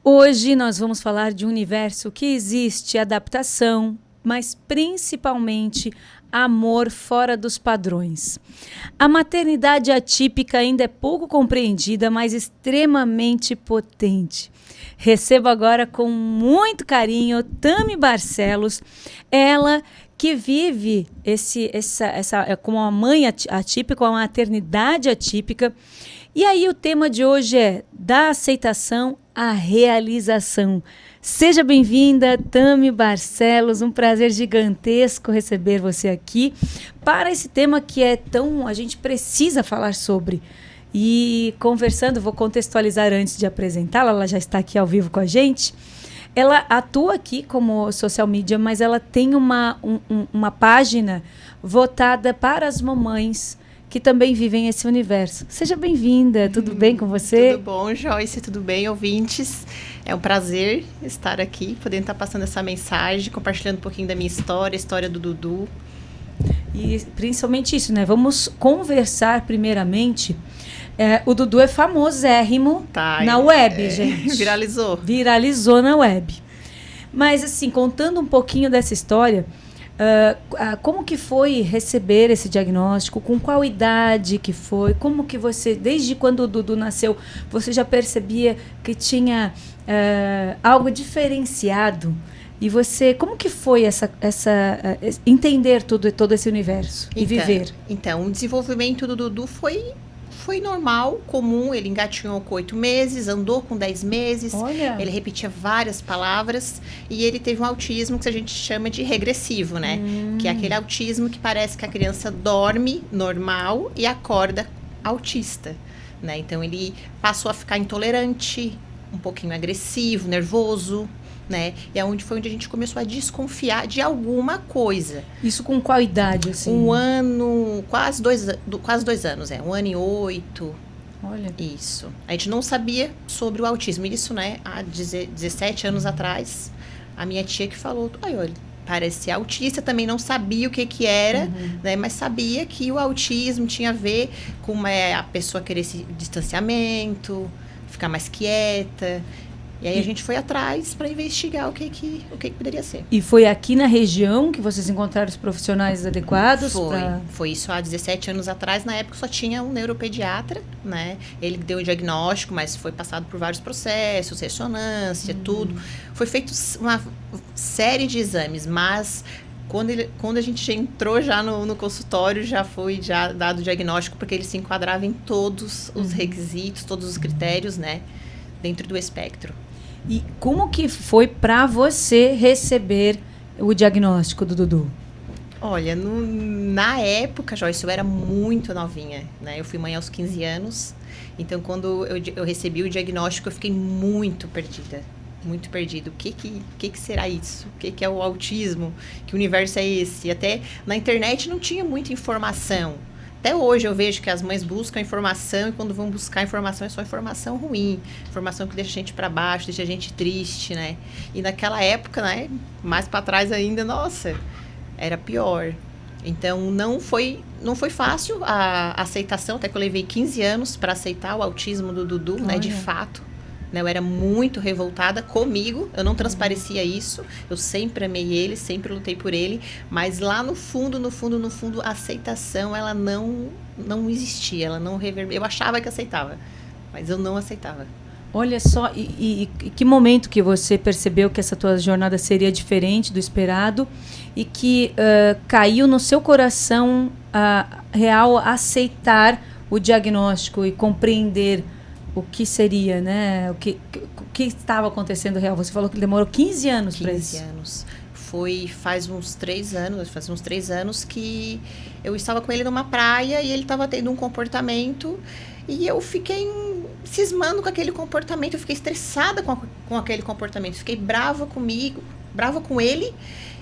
Hoje nós vamos falar de um universo que existe adaptação, mas principalmente amor fora dos padrões. A maternidade atípica ainda é pouco compreendida, mas extremamente potente. Recebo agora com muito carinho Tami Barcelos, ela que vive como uma mãe atípica, uma maternidade atípica. E aí o tema de hoje é da aceitação à realização. Seja bem-vinda, Tami Barcelos, um prazer gigantesco receber você aqui para esse tema que é tão... a gente precisa falar sobre. E conversando, vou contextualizar antes de apresentá-la, ela já está aqui ao vivo com a gente. Ela atua aqui como social media, mas ela tem uma página votada para as mamães que também vivem esse universo. Seja bem-vinda, tudo bem com você? Tudo bom, Joyce, tudo bem, ouvintes? É um prazer estar aqui, podendo estar passando essa mensagem, compartilhando um pouquinho da minha história, a história do Dudu. E principalmente isso, né? Vamos conversar primeiramente. O Dudu é famosérrimo na web, gente. Viralizou na web. Mas, assim, contando um pouquinho dessa história... como que foi receber esse diagnóstico? Com qual idade que foi? Como que você, desde quando o Dudu nasceu, você já percebia que tinha algo diferenciado? E você, como que foi entender todo esse universo e viver? Então, o desenvolvimento do Dudu foi normal, comum. Ele engatinhou com 8 meses, andou com 10 meses. Olha. Ele repetia várias palavras e ele teve um autismo que a gente chama de regressivo, né? Que é aquele autismo que parece que a criança dorme normal e acorda autista, né? Então, ele passou a ficar intolerante, um pouquinho agressivo, nervoso, né? E foi onde a gente começou a desconfiar de alguma coisa. Isso com qual idade, assim? 1 ano, quase 2 anos, 1 ano e 8. Olha. Isso. A gente não sabia sobre o autismo. Isso, né, há 17 anos atrás, a minha tia que falou, olha, parece ser autista, também não sabia o que era, né, mas sabia que o autismo tinha a ver com a pessoa querer esse distanciamento, ficar mais quieta. E aí a gente foi atrás para investigar o que poderia ser. E foi aqui na região que vocês encontraram os profissionais adequados? Foi isso há 17 anos atrás. Na época só tinha um neuropediatra, né? Ele deu o diagnóstico, mas foi passado por vários processos, ressonância, tudo. Foi feito uma série de exames, mas... Quando a gente já entrou já no consultório, já foi dado o diagnóstico, porque ele se enquadrava em todos os requisitos, todos os critérios, né? Dentro do espectro. E como que foi para você receber o diagnóstico do Dudu? Olha, na época, Joyce, eu era muito novinha, né? Eu fui mãe aos 15 anos. Então, quando eu recebi o diagnóstico, eu fiquei muito perdida. Muito perdida. O que será isso? O que é o autismo? Que universo é esse? Até na internet não tinha muita informação. Até hoje eu vejo que as mães buscam informação e quando vão buscar informação é só informação ruim. Informação que deixa a gente para baixo, deixa a gente triste, né? E naquela época, né? Mais para trás ainda, nossa, era pior. Então, não foi fácil a aceitação, até que eu levei 15 anos para aceitar o autismo do Dudu, né? De fato. Eu era muito revoltada comigo, eu não transparecia isso, eu sempre amei ele, sempre lutei por ele, mas lá no fundo, a aceitação, ela não existia, ela não reverberava. Eu achava que aceitava, mas eu não aceitava. Olha só, e que momento que você percebeu que essa tua jornada seria diferente do esperado e que caiu no seu coração real aceitar o diagnóstico e compreender o que seria, né? O que estava acontecendo real? Você falou que demorou 15 anos para isso. 15 anos. Faz uns 3 anos que eu estava com ele numa praia e ele estava tendo um comportamento e eu fiquei cismando com aquele comportamento, eu fiquei estressada com aquele comportamento, fiquei brava comigo, brava com ele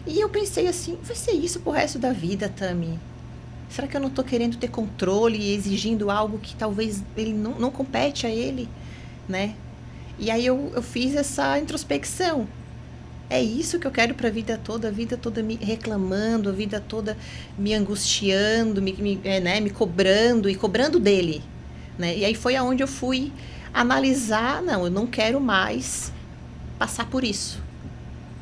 e eu pensei assim, vai ser isso pro resto da vida, Tami? Será que eu não estou querendo ter controle e exigindo algo que talvez ele não compete a ele, né? E aí eu fiz essa introspecção. É isso que eu quero para a vida toda me reclamando, a vida toda me angustiando, me cobrando e cobrando dele, né? E aí foi aonde eu fui analisar, não, eu não quero mais passar por isso.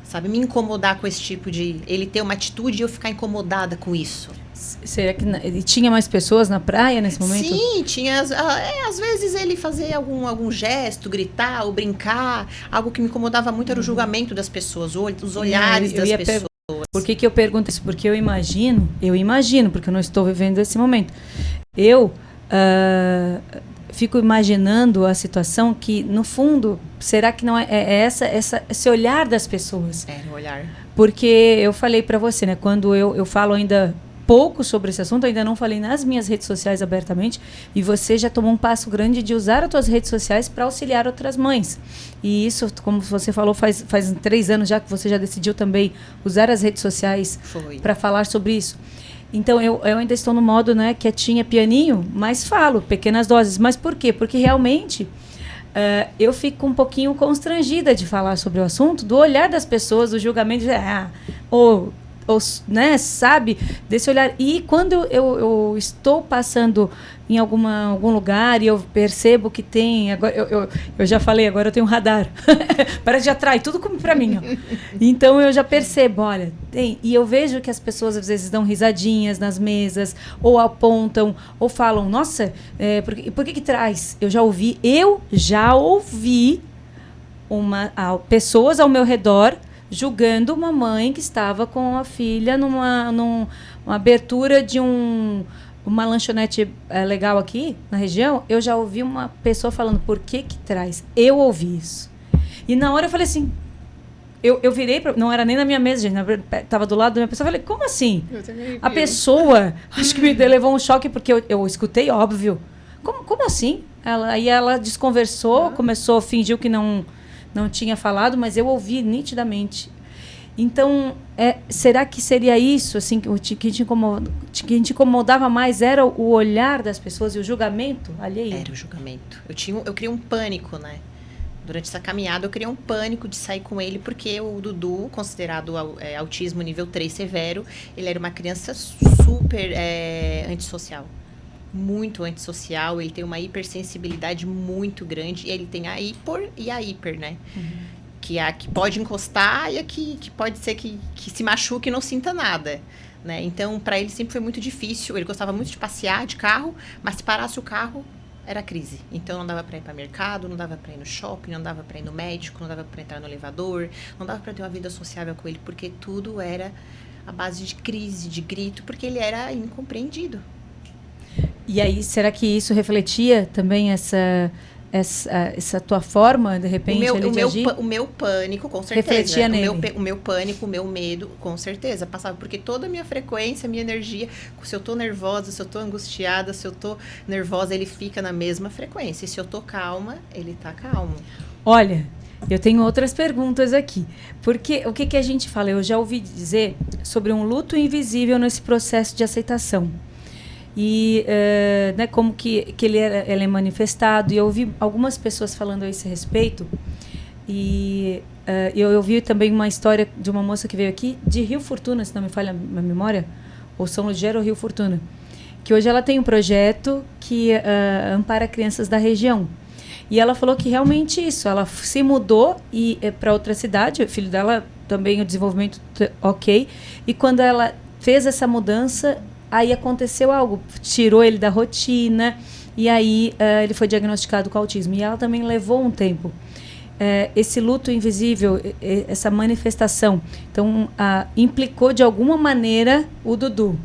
Sabe, me incomodar com esse tipo de... Ele ter uma atitude e eu ficar incomodada com isso. Será que tinha mais pessoas na praia nesse momento? Sim, tinha. Às vezes ele fazer algum gesto, gritar ou brincar. Algo que me incomodava muito era o julgamento das pessoas, os olhares das pessoas. Por que eu pergunto isso? Porque eu imagino, porque eu não estou vivendo esse momento. Eu fico imaginando a situação que, no fundo, será que não é esse olhar das pessoas? É, o olhar. Porque eu falei para você, né? Quando eu falo ainda pouco sobre esse assunto, ainda não falei nas minhas redes sociais abertamente, e você já tomou um passo grande de usar as suas redes sociais para auxiliar outras mães. E isso, como você falou, faz 3 anos já que você já decidiu também usar as redes sociais para falar sobre isso. Então, eu ainda estou no modo, né, quietinha, pianinho, mas falo, pequenas doses. Mas por quê? Porque realmente eu fico um pouquinho constrangida de falar sobre o assunto, do olhar das pessoas, do julgamento, ou né, sabe, desse olhar. E quando eu estou passando em algum lugar e eu percebo que tem... Agora, eu já falei, agora eu tenho um radar. Parece que já atrai tudo para mim. Ó. Então eu já percebo, olha, tem. E eu vejo que as pessoas às vezes dão risadinhas nas mesas, ou apontam, ou falam, nossa, por que traz? Eu já ouvi pessoas ao meu redor julgando uma mãe que estava com a filha numa abertura de uma lanchonete legal aqui na região. Eu já ouvi uma pessoa falando, por que traz? Eu ouvi isso. E na hora eu falei assim, eu virei, não era nem na minha mesa, gente, estava do lado da minha pessoa, eu falei, como assim? A pessoa, acho que me levou um choque, porque eu escutei, óbvio. Como assim? Aí ela desconversou, começou, fingiu que não tinha falado, mas eu ouvi nitidamente. Então, será que seria isso, assim, que te incomodava mais era o olhar das pessoas e o julgamento alheio? Era o julgamento. Eu criei um pânico, né? Durante essa caminhada, eu criei um pânico de sair com ele, porque o Dudu, considerado autismo nível 3 severo, ele era uma criança super antissocial. Muito antissocial, ele tem uma hipersensibilidade muito grande, e ele tem a hiper, né? Uhum. Que é a que pode encostar e a que pode ser que se machuque e não sinta nada, né? Então, para ele sempre foi muito difícil. Ele gostava muito de passear de carro, mas se parasse o carro, era crise. Então, não dava para ir para mercado, não dava para ir no shopping, não dava para ir no médico, não dava para entrar no elevador, não dava para ter uma vida sociável com ele, porque tudo era a base de crise, de grito, porque ele era incompreendido. E aí, será que isso refletia também essa tua forma, de repente, de agir? O meu pânico, com certeza. Refletia nele. O meu pânico, o meu medo, com certeza, passava. Porque toda a minha frequência, a minha energia, se eu tô nervosa, se eu tô angustiada, se eu tô nervosa, ele fica na mesma frequência. E se eu tô calma, ele tá calmo. Olha, eu tenho outras perguntas aqui. Porque o que a gente fala? Eu já ouvi dizer sobre um luto invisível nesse processo de aceitação. E né, como que ele é manifestado. E eu ouvi algumas pessoas falando a esse respeito. E eu ouvi também uma história de uma moça que veio aqui, de Rio Fortuna, se não me falha a memória, ou São Ludgero ou Rio Fortuna, que hoje ela tem um projeto que ampara crianças da região. E ela falou que realmente isso, ela se mudou para outra cidade, o filho dela também, o desenvolvimento ok, e quando ela fez essa mudança, aí aconteceu algo, tirou ele da rotina, e aí ele foi diagnosticado com autismo. E ela também levou um tempo. Esse luto invisível, essa manifestação, então implicou de alguma maneira o Dudu.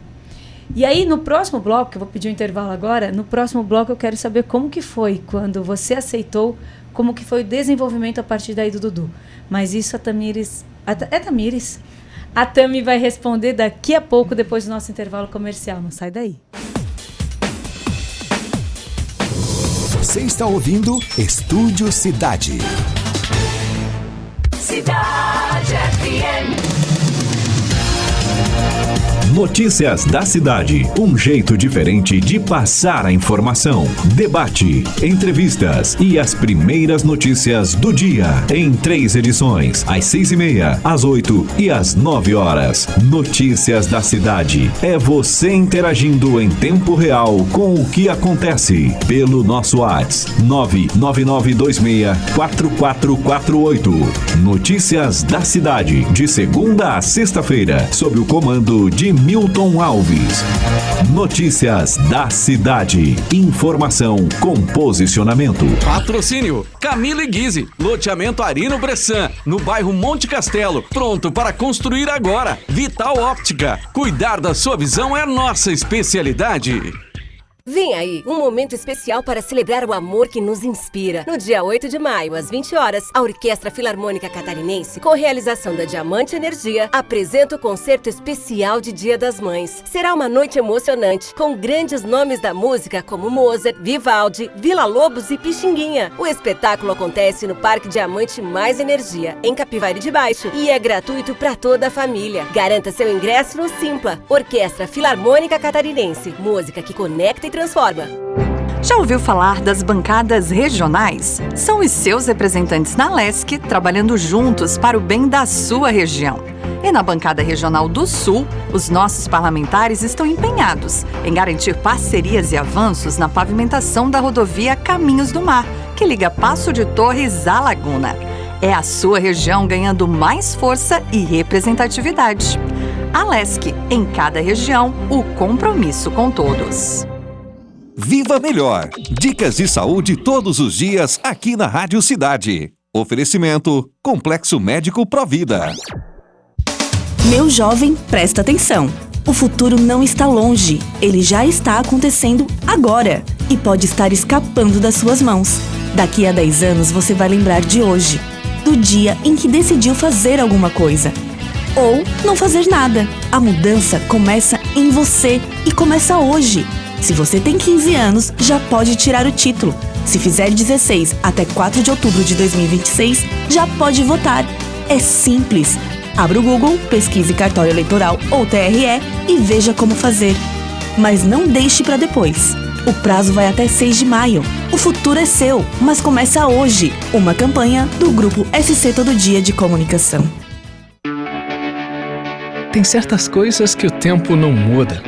E aí no próximo bloco, que eu vou pedir um intervalo agora, no próximo bloco eu quero saber como que foi, quando você aceitou, como que foi o desenvolvimento a partir daí do Dudu. Mas isso a Tamires... É Tamires? A Tami vai responder daqui a pouco, depois do nosso intervalo comercial. Não sai daí. Você está ouvindo Estúdio Cidade. Cidade FM. Notícias da cidade. Um jeito diferente de passar a informação. Debate, entrevistas e as primeiras notícias do dia. Em 3 edições, às 6h30, às 8 e às 9 horas. Notícias da cidade. É você interagindo em tempo real com o que acontece. Pelo nosso WhatsApp 999264448. Notícias da cidade. De segunda a sexta-feira. Sob o comando de Milton Alves. Notícias da cidade. Informação com posicionamento. Patrocínio Camilo e Guise, loteamento Arino Bressan, no bairro Monte Castelo, pronto para construir agora. Vital Óptica, cuidar da sua visão é nossa especialidade. Vem aí, um momento especial para celebrar o amor que nos inspira. No dia 8 de maio, às 20 horas, a Orquestra Filarmônica Catarinense, com realização da Diamante Energia, apresenta o concerto especial de Dia das Mães. Será uma noite emocionante, com grandes nomes da música como Mozart, Vivaldi, Villa-Lobos e Pixinguinha. O espetáculo acontece no Parque Diamante Mais Energia, em Capivari de Baixo, e é gratuito para toda a família. Garanta seu ingresso no Simpla. Orquestra Filarmônica Catarinense, música que conecta e transforma. Já ouviu falar das bancadas regionais? São os seus representantes na Alesc trabalhando juntos para o bem da sua região. E na bancada regional do Sul, os nossos parlamentares estão empenhados em garantir parcerias e avanços na pavimentação da rodovia Caminhos do Mar, que liga Passo de Torres à Laguna. É a sua região ganhando mais força e representatividade. Alesc, em cada região, o compromisso com todos. Viva Melhor! Dicas de saúde todos os dias aqui na Rádio Cidade. Oferecimento Complexo Médico Provida. Meu jovem, presta atenção. O futuro não está longe. Ele já está acontecendo agora e pode estar escapando das suas mãos. Daqui a 10 anos você vai lembrar de hoje, do dia em que decidiu fazer alguma coisa. Ou não fazer nada. A mudança começa em você e começa hoje. Se você tem 15 anos, já pode tirar o título. Se fizer 16 até 4 de outubro de 2026, já pode votar. É simples. Abra o Google, pesquise cartório eleitoral ou TRE e veja como fazer. Mas não deixe para depois. O prazo vai até 6 de maio. O futuro é seu, mas começa hoje. Uma campanha do Grupo SC Todo Dia de Comunicação. Tem certas coisas que o tempo não muda.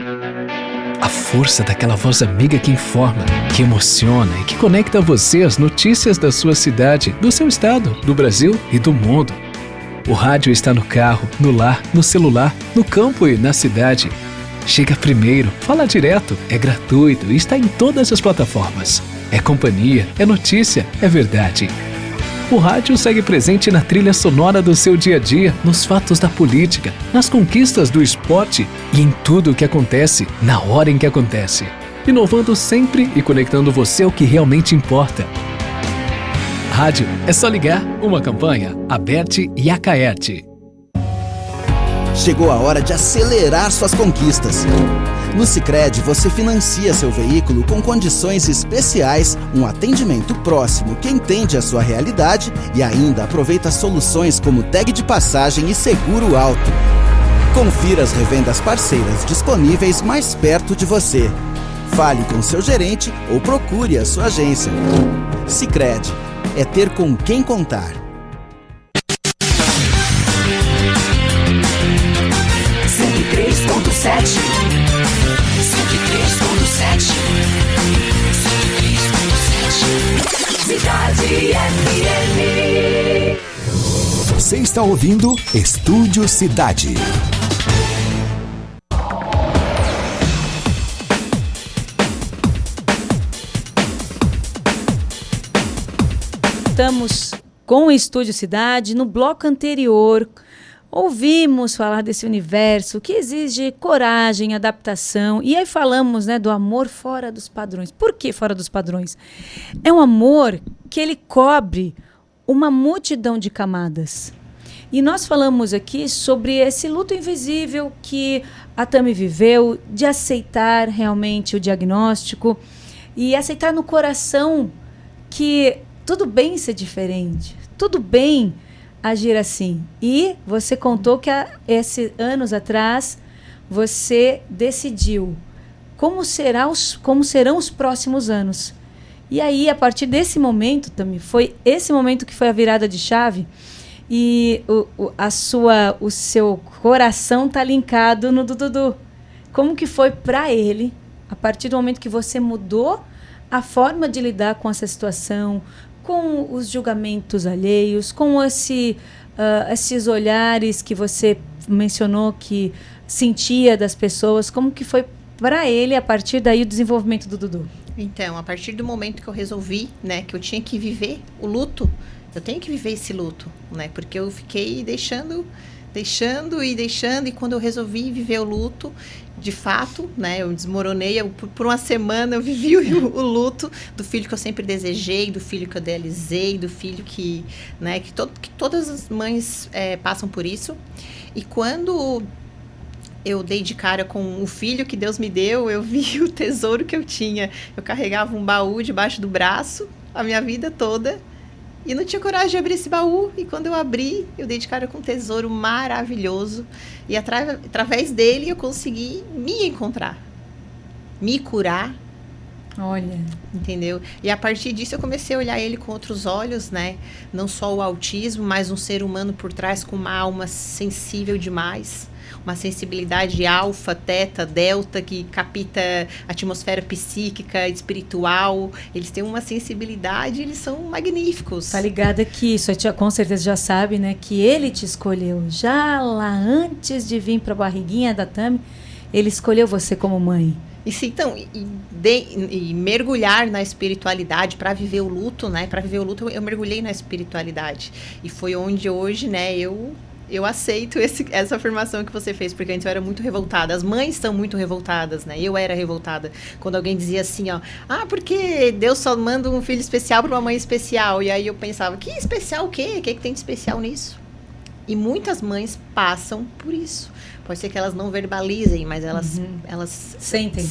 A força daquela voz amiga que informa, que emociona e que conecta você às notícias da sua cidade, do seu estado, do Brasil e do mundo. O rádio está no carro, no lar, no celular, no campo e na cidade. Chega primeiro, fala direto, é gratuito e está em todas as plataformas. É companhia, é notícia, é verdade. O rádio segue presente na trilha sonora do seu dia a dia, nos fatos da política, nas conquistas do esporte e em tudo o que acontece, na hora em que acontece. Inovando sempre e conectando você ao que realmente importa. Rádio é só ligar, uma campanha, Aberte e Acaerte. Chegou a hora de acelerar suas conquistas. No Sicredi, você financia seu veículo com condições especiais, um atendimento próximo que entende a sua realidade e ainda aproveita soluções como tag de passagem e seguro alto. Confira as revendas parceiras disponíveis mais perto de você. Fale com seu gerente ou procure a sua agência. Sicredi, é ter com quem contar. 103.7 Cidade FM. Você está ouvindo Estúdio Cidade. Estamos com o Estúdio Cidade. No bloco anterior, ouvimos falar desse universo que exige coragem, adaptação. E aí falamos, né, do amor fora dos padrões. Por que fora dos padrões? É um amor que ele cobre uma multidão de camadas. E nós falamos aqui sobre esse luto invisível que a Tami viveu, de aceitar realmente o diagnóstico e aceitar no coração que tudo bem ser diferente, tudo bem agir assim. E você contou que há esses anos atrás você decidiu como serão os próximos anos. E aí, a partir desse momento, também foi esse momento que foi a virada de chave, e o seu coração está linkado no Dudu. Como que foi para ele, a partir do momento que você mudou a forma de lidar com essa situação, com os julgamentos alheios, com esses olhares que você mencionou que sentia das pessoas, como que foi para ele, a partir daí, o desenvolvimento do Dudu? Então, a partir do momento que eu resolvi, né, que eu tinha que viver o luto, eu tenho que viver esse luto, né, porque eu fiquei deixando, e quando eu resolvi viver o luto, de fato, né, eu desmoronei, por uma semana eu vivi o luto do filho que eu sempre desejei, do filho que eu idealizei, do filho que, né, que todas as mães passam por isso. E quando eu dei de cara com o filho que Deus me deu, eu vi o tesouro que eu tinha. Eu carregava um baú debaixo do braço a minha vida toda e não tinha coragem de abrir esse baú. E quando eu abri, eu dei de cara com um tesouro maravilhoso. E através dele eu consegui me encontrar, me curar. Olha. Entendeu? E a partir disso eu comecei a olhar ele com outros olhos, né? Não só o autismo, mas um ser humano por trás com uma alma sensível demais. Uma sensibilidade alfa, teta, delta, que capta a atmosfera psíquica, espiritual. Eles têm uma sensibilidade, eles são magníficos. Tá ligada que isso, a tia com certeza já sabe, né? Que ele te escolheu já lá antes de vir para a barriguinha da Tami. Ele escolheu você como mãe. Então, e mergulhar na espiritualidade para viver o luto, né? Para viver o luto, eu mergulhei na espiritualidade. E foi onde hoje, né, eu aceito essa afirmação que você fez, porque antes eu era muito revoltada. As mães são muito revoltadas, né? Eu era revoltada. Quando alguém dizia assim, ó, porque Deus só manda um filho especial para uma mãe especial. E aí eu pensava, que especial o quê? O que tem de especial nisso? E muitas mães passam por isso. Pode ser que elas não verbalizem, mas elas sentem.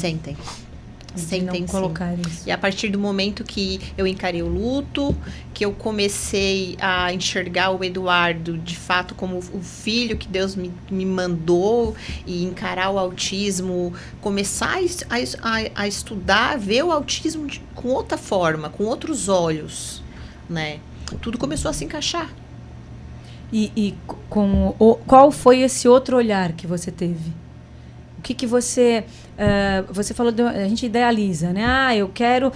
Sentem, não colocar isso. E a partir do momento que eu encarei o luto, que eu comecei a enxergar o Eduardo de fato como o filho que Deus me mandou, e encarar o autismo, começar a estudar, ver o autismo com outra forma, com outros olhos, né? Tudo começou a se encaixar. E qual foi esse outro olhar que você teve? O que você... você falou, a gente idealiza, né? Eu quero...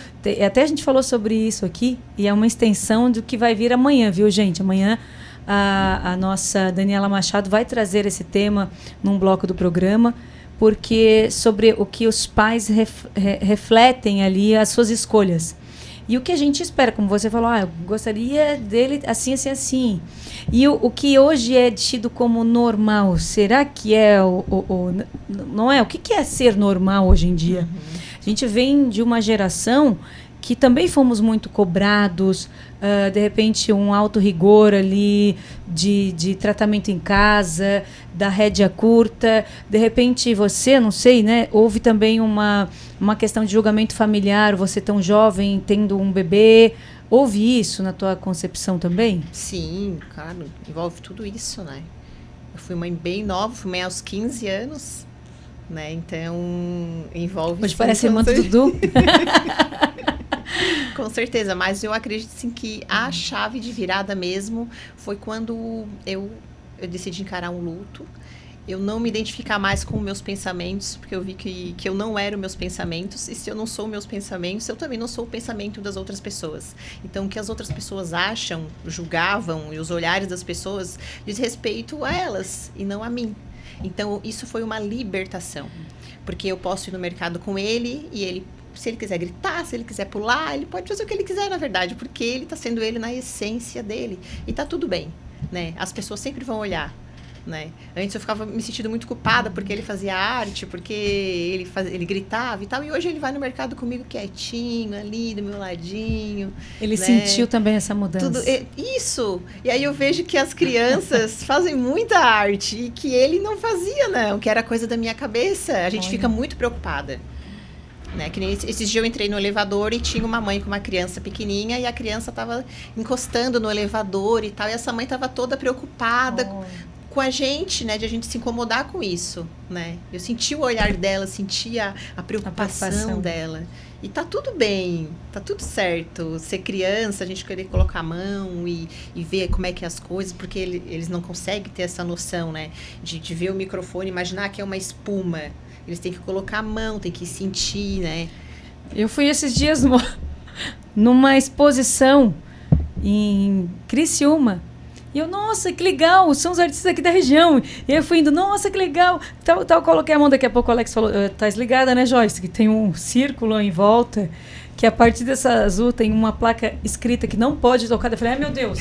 Até a gente falou sobre isso aqui, e é uma extensão do que vai vir amanhã, viu, gente? Amanhã a nossa Daniela Machado vai trazer esse tema num bloco do programa, porque sobre o que os pais refletem ali, as suas escolhas. E o que a gente espera, como você falou, eu gostaria dele assim, assim, assim. E o que hoje é tido como normal, será que é não é? O que é ser normal hoje em dia? Uhum. A gente vem de uma geração que também fomos muito cobrados, de repente um alto rigor ali de tratamento em casa, da rédea curta, de repente você, não sei, né, houve também uma questão de julgamento familiar, você tão jovem, tendo um bebê, houve isso na tua concepção também? Sim, claro, envolve tudo isso, né? Eu fui mãe bem nova, fui mãe aos 15 anos, né, então envolve... Hoje parece irmã do Dudu. Com certeza, mas eu acredito sim que a chave de virada mesmo foi quando eu decidi encarar um luto. Eu não me identificar mais com meus pensamentos, porque eu vi que eu não era os meus pensamentos, e se eu não sou meus pensamentos, eu também não sou o pensamento das outras pessoas. Então, o que as outras pessoas acham, julgavam, e os olhares das pessoas diz respeito a elas, e não a mim. Então, isso foi uma libertação, porque eu posso ir no mercado com ele, e ele, se ele quiser gritar, se ele quiser pular, ele pode fazer o que ele quiser, na verdade, porque ele está sendo ele na essência dele, e tá tudo bem, né? As pessoas sempre vão olhar, né? Antes eu ficava me sentindo muito culpada porque ele fazia arte, porque ele gritava e tal, e hoje ele vai no mercado comigo quietinho, ali do meu ladinho. Ele, né? Sentiu também essa mudança. Isso! E aí eu vejo que as crianças fazem muita arte e que ele não fazia, não, que era coisa da minha cabeça. A gente fica muito preocupada. Né? Que nem esses dias eu entrei no elevador e tinha uma mãe com uma criança pequenininha, e a criança estava encostando no elevador e tal, e essa mãe estava toda preocupada com a gente, né? De a gente se incomodar com isso, né? Eu senti o olhar dela, senti a preocupação dela. E tá tudo bem, tá tudo certo. Ser criança, a gente querer colocar a mão e ver como é que é as coisas, porque eles não conseguem ter essa noção, né? De ver o microfone, imaginar que é uma espuma. Eles têm que colocar a mão, têm que sentir, né? Eu fui esses dias numa exposição em Criciúma. E eu, nossa, que legal, são os artistas aqui da região. E aí eu fui indo, nossa, que legal. Tal, coloquei a mão, daqui a pouco o Alex falou, tá ligada, né, Joyce? Que tem um círculo em volta, que a partir dessa azul tem uma placa escrita que não pode tocar. Eu falei, ai meu Deus.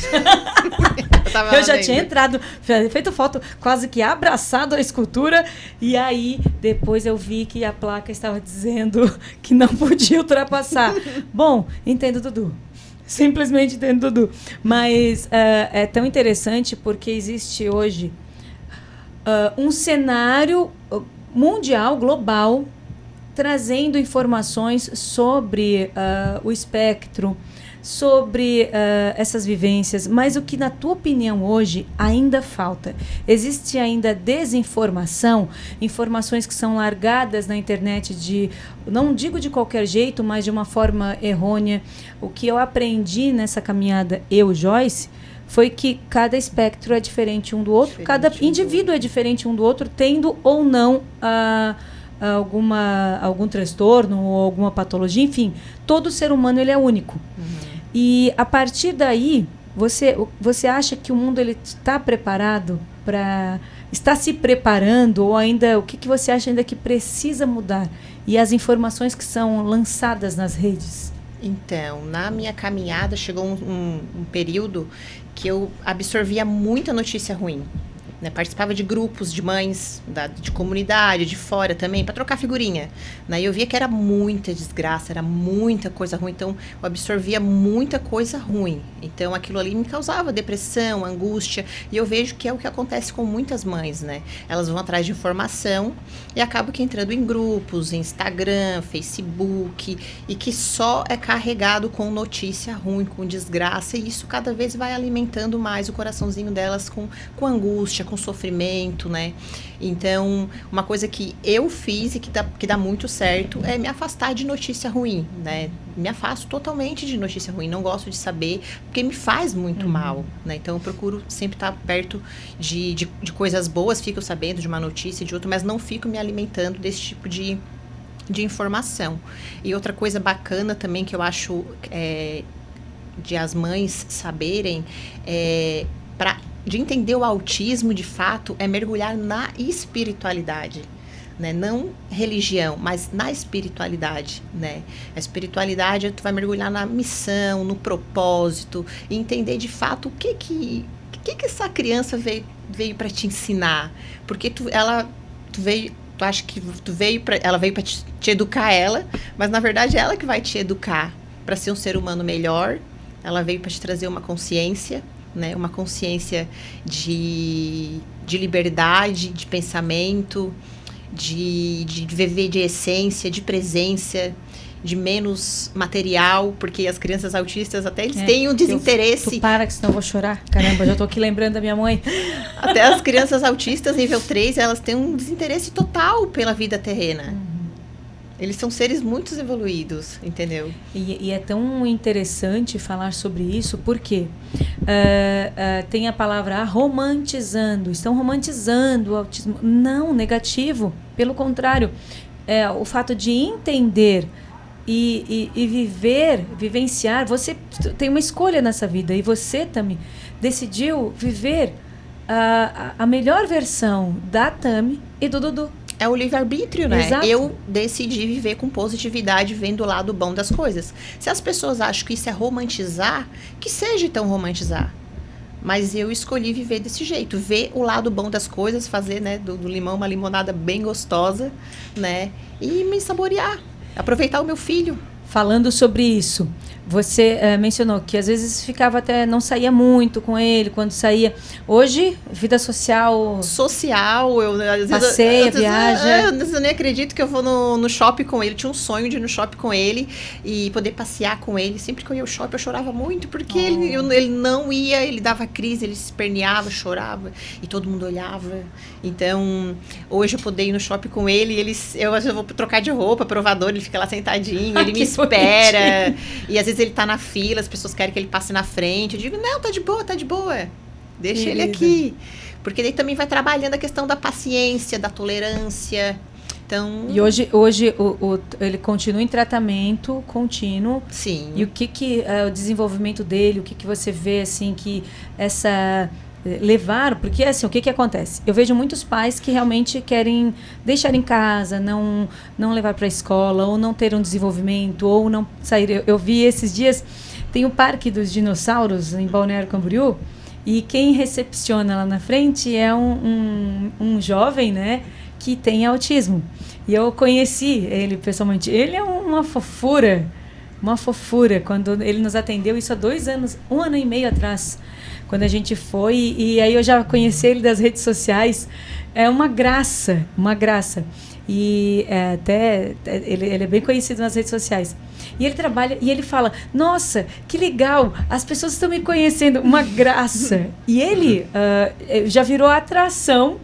Eu já tinha entrado, feito foto, quase que abraçado a escultura. E aí, depois eu vi que a placa estava dizendo que não podia ultrapassar. Bom, entendo, Dudu. Simplesmente entendo, Dudu. Mas é tão interessante porque existe hoje um cenário mundial, global, trazendo informações sobre o espectro, sobre essas vivências. Mas o que, na tua opinião, hoje ainda falta? Existe ainda desinformação, informações que são largadas na internet não digo de qualquer jeito, mas de uma forma errônea. O que eu aprendi nessa caminhada, Joyce, foi que cada espectro é diferente um do outro, cada indivíduo é diferente um do outro, tendo ou não algum transtorno ou alguma patologia, enfim, todo ser humano ele é único. E a partir daí, você acha que o mundo ele está preparado está se preparando, ou ainda o que você acha ainda que precisa mudar? E as informações que são lançadas nas redes? Então, na minha caminhada chegou um período que eu absorvia muita notícia ruim. Né, participava de grupos de mães de comunidade, de fora também, para trocar figurinha. Né, e eu via que era muita desgraça, era muita coisa ruim. Então, eu absorvia muita coisa ruim. Então, aquilo ali me causava depressão, angústia. E eu vejo que é o que acontece com muitas mães, né? Elas vão atrás de informação e acabam que entrando em grupos, em Instagram, Facebook, e que só é carregado com notícia ruim, com desgraça. E isso cada vez vai alimentando mais o coraçãozinho delas com angústia, com sofrimento, né? Então, uma coisa que eu fiz e que dá muito certo é me afastar de notícia ruim, né? Me afasto totalmente de notícia ruim, não gosto de saber, porque me faz muito mal, né? Então, eu procuro sempre estar perto de coisas boas, fico sabendo de uma notícia, de outra, mas não fico me alimentando desse tipo de informação. E outra coisa bacana também que eu acho de as mães saberem de entender o autismo, de fato, é mergulhar na espiritualidade, né? Não religião, mas na espiritualidade, né? A espiritualidade, tu vai mergulhar na missão, no propósito, e entender de fato o que essa criança veio para te ensinar. Porque ela veio para te educar mas na verdade é ela que vai te educar para ser um ser humano melhor. Ela veio para te trazer uma consciência, né? Uma consciência de liberdade, de pensamento, de viver de essência, de presença, de menos material, porque as crianças autistas até eles têm um desinteresse. Tu para, que senão eu vou chorar. Caramba, já tô aqui lembrando da minha mãe. Até as crianças autistas nível 3, elas têm um desinteresse total pela vida terrena. Eles são seres muito evoluídos, entendeu? E é tão interessante falar sobre isso, porque tem a palavra romantizando. Estão romantizando o autismo. Não, negativo. Pelo contrário, o fato de entender e vivenciar. Você tem uma escolha nessa vida, e você também decidiu viver a melhor versão da Tami e do Dudu. É o livre-arbítrio, né? Exato. Eu decidi viver com positividade, vendo o lado bom das coisas. Se as pessoas acham que isso é romantizar, que seja então romantizar. Mas eu escolhi viver desse jeito, ver o lado bom das coisas, fazer, né, do limão uma limonada bem gostosa, né? E me saborear, aproveitar o meu filho. Falando sobre isso, Você mencionou que às vezes ficava até, não saía muito com ele, quando saía. Hoje, vida social... Às passeia, vezes, viaja. Eu nem acredito que eu vou no shopping com ele. Eu tinha um sonho de ir no shopping com ele e poder passear com ele. Sempre que eu ia ao shopping, eu chorava muito, porque ele não ia, ele dava crise, ele se esperneava, chorava, e todo mundo olhava. Então, hoje eu poder ir no shopping com ele, eu vou trocar de roupa, provador, ele fica lá sentadinho, ele me espera. E às vezes ele tá na fila, as pessoas querem que ele passe na frente. Eu digo, não, tá de boa. Deixa ele aqui. Porque ele também vai trabalhando a questão da paciência, da tolerância. Então... E hoje ele continua em tratamento contínuo. Sim. E o que o desenvolvimento dele, o que você vê, assim, que essa... levar, porque assim, o que acontece? Eu vejo muitos pais que realmente querem deixar em casa, não levar para a escola, ou não ter um desenvolvimento, ou não sair. Eu vi esses dias, tem o Parque dos Dinossauros em Balneário Camboriú, e quem recepciona lá na frente é um jovem, né, que tem autismo. E eu conheci ele pessoalmente. Ele é uma fofura. Quando ele nos atendeu, isso há 2 anos, 1 ano e meio atrás, quando a gente foi, e aí eu já conheci ele das redes sociais. É uma graça. E até ele é bem conhecido nas redes sociais. E ele trabalha, e ele fala, nossa, que legal, as pessoas estão me conhecendo, uma graça. E ele já virou atração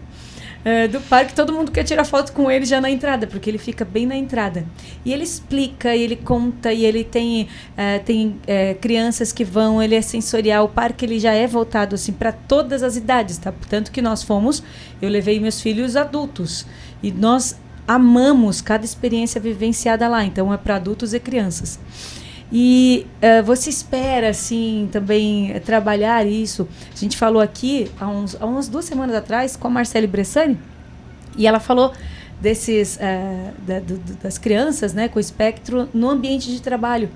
do parque, todo mundo quer tirar foto com ele já na entrada, porque ele fica bem na entrada. E ele explica, e ele conta, e ele tem crianças que vão, ele é sensorial. O parque ele já é voltado assim, para todas as idades, tá? Tanto que nós fomos, eu levei meus filhos adultos, e nós amamos cada experiência vivenciada lá, então é para adultos e crianças. E você espera, assim, também trabalhar isso? A gente falou aqui, há umas 2 semanas atrás, com a Marcele Bressani, e ela falou das crianças, né, com espectro no ambiente de trabalho.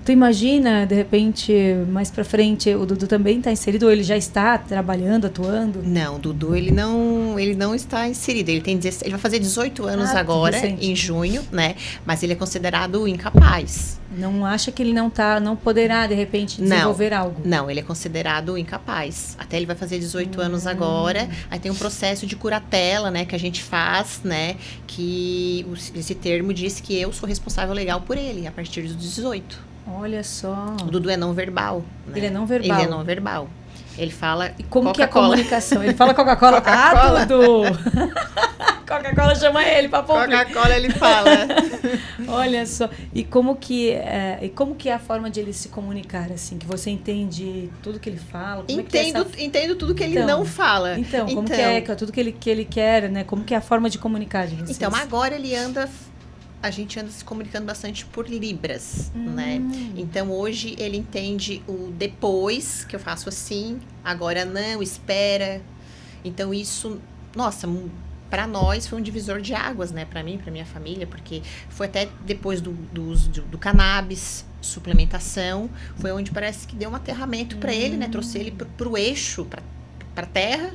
Tu imagina, de repente, mais pra frente, o Dudu também está inserido, ou ele já está trabalhando, atuando? Não, o Dudu, ele não está inserido. Ele vai fazer 18 anos agora, em junho, né? Mas ele é considerado incapaz. Não acha que ele não poderá, de repente, desenvolver algo? Não, ele é considerado incapaz. Até ele vai fazer 18 anos agora. Aí tem um processo de curatela, né, que a gente faz, né? Que esse termo diz que eu sou responsável legal por ele, a partir dos 18. Olha só. O Dudu é não verbal. Né? Ele é não verbal. Ele é não verbal. Ele fala e como que é a comunicação? Ele fala Coca-Cola. Coca-Cola. Dudu! Coca-Cola chama ele para público. Coca-Cola ele fala. Olha só. E como que é a forma de ele se comunicar, assim? Que você entende tudo que ele fala? Entendo tudo que ele não fala. Então, como que é tudo que ele quer, né? Como que é a forma de comunicar de vocês? Então, agora a gente anda se comunicando bastante por libras, né? Então, hoje ele entende o depois, que eu faço assim, agora não, espera. Então, isso, nossa, para nós foi um divisor de águas, né? Para mim, para minha família, porque foi até depois do cannabis, suplementação, foi onde parece que deu um aterramento para ele, né? Trouxe ele pro eixo, para terra.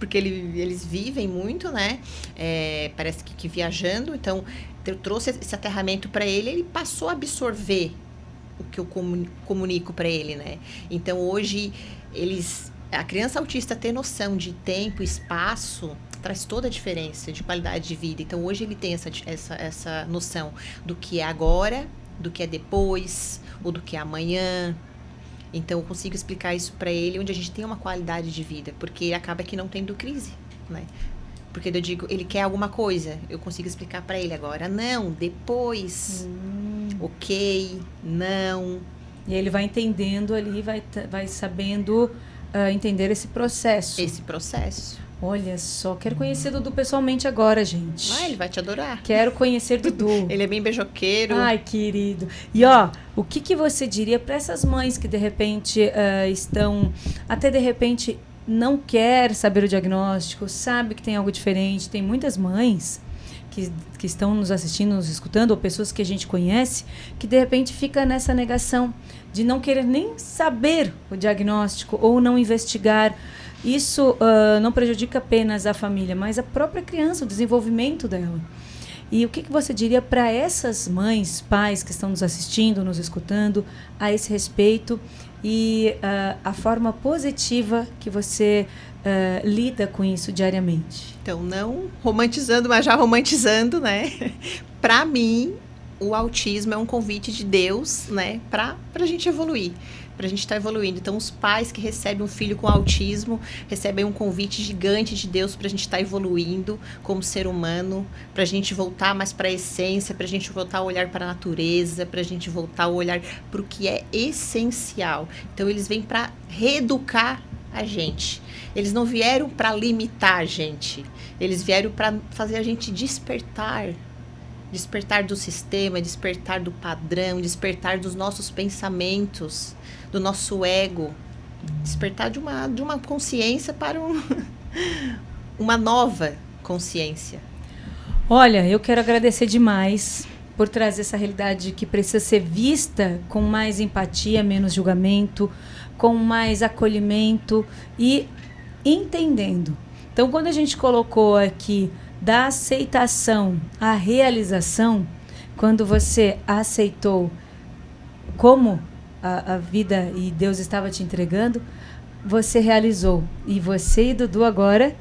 Porque eles vivem muito, né? Parece que viajando. Então, eu trouxe esse aterramento para ele, ele passou a absorver o que eu comunico para ele, né? Então, hoje, a criança autista ter noção de tempo e espaço traz toda a diferença de qualidade de vida. Então, hoje ele tem essa noção do que é agora, do que é depois, ou do que é amanhã. Então, eu consigo explicar isso para ele, onde a gente tem uma qualidade de vida, porque acaba que não tendo crise, né? Porque eu digo, ele quer alguma coisa, eu consigo explicar para ele agora, não, depois, ok, não. E ele vai entendendo ali, vai sabendo entender esse processo. Olha só, quero conhecer Dudu pessoalmente agora, gente. Ele vai te adorar. Quero conhecer Dudu. Ele é bem beijoqueiro. Ai, querido. E o que você diria para essas mães que de repente estão, até de repente não quer saber o diagnóstico, sabe que tem algo diferente? Tem muitas mães que estão nos assistindo, nos escutando, ou pessoas que a gente conhece, que de repente fica nessa negação de não querer nem saber o diagnóstico ou não investigar. Isso não prejudica apenas a família, mas a própria criança, o desenvolvimento dela. E o que você diria para essas mães, pais que estão nos assistindo, nos escutando, a esse respeito e a forma positiva que você lida com isso diariamente? Então, não romantizando, mas já romantizando, né? Para mim, o autismo é um convite de Deus, né? Para a gente evoluir. Para a gente estar evoluindo. Então, os pais que recebem um filho com autismo recebem um convite gigante de Deus para a gente estar evoluindo como ser humano, para a gente voltar mais para a essência, para a gente voltar a olhar para a natureza, para a gente voltar a olhar para o que é essencial. Então, eles vêm para reeducar a gente. Eles não vieram para limitar a gente. Eles vieram para fazer a gente despertar. Despertar do sistema, despertar do padrão, despertar dos nossos pensamentos, do nosso ego, despertar de uma consciência para uma nova consciência. Olha, eu quero agradecer demais por trazer essa realidade que precisa ser vista com mais empatia, menos julgamento, com mais acolhimento e entendendo. Então, quando a gente colocou aqui da aceitação à realização, quando você aceitou como a vida e Deus estava te entregando, você realizou. E você e Dudu agora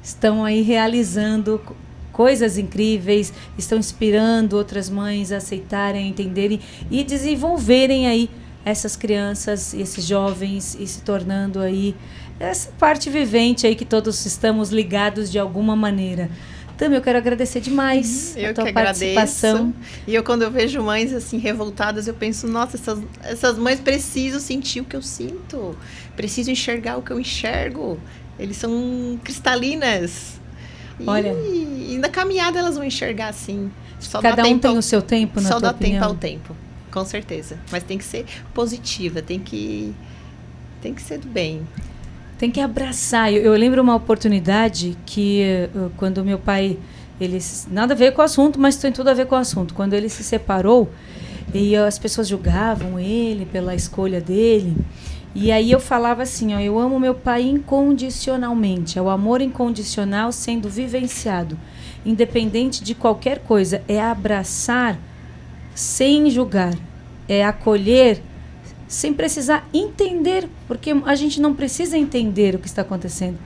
estão aí realizando coisas incríveis, estão inspirando outras mães a aceitarem, a entenderem e desenvolverem aí essas crianças, esses jovens e se tornando aí essa parte vivente aí que todos estamos ligados de alguma maneira. Tami, eu quero agradecer demais a tua participação. Agradeço. E quando eu vejo mães assim revoltadas, eu penso, nossa, essas mães precisam sentir o que eu sinto, precisam enxergar o que eu enxergo. Eles são cristalinas. Olha, e na caminhada elas vão enxergar assim. Cada um tem o seu tempo, na tua opinião? Só dá tempo ao tempo, com certeza. Mas tem que ser positiva, tem que ser do bem. Tem que abraçar. Eu lembro uma oportunidade que quando meu pai, nada a ver com o assunto, mas tem tudo a ver com o assunto. Quando ele se separou e as pessoas julgavam ele pela escolha dele, e aí eu falava assim, ó, eu amo meu pai incondicionalmente. É o amor incondicional sendo vivenciado, independente de qualquer coisa. É abraçar sem julgar, é acolher sem precisar entender, porque a gente não precisa entender o que está acontecendo.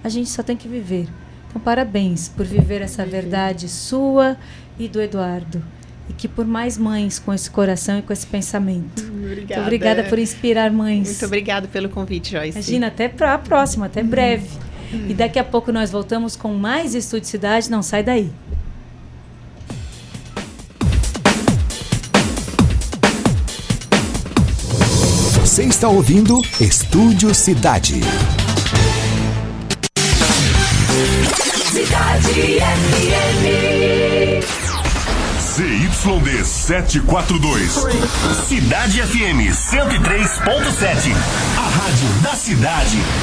A gente só tem que viver. Então, parabéns por viver essa verdade sua e do Eduardo. E que por mais mães com esse coração e com esse pensamento. Obrigada. Muito obrigada por inspirar mães. Muito obrigada pelo convite, Joyce. Imagina, até a próxima, até breve. E daqui a pouco nós voltamos com mais Estúdio Cidade. Não sai daí. Você está ouvindo Estúdio Cidade. Cidade FM. ZYD 742. Cidade FM 103.7. A rádio da cidade.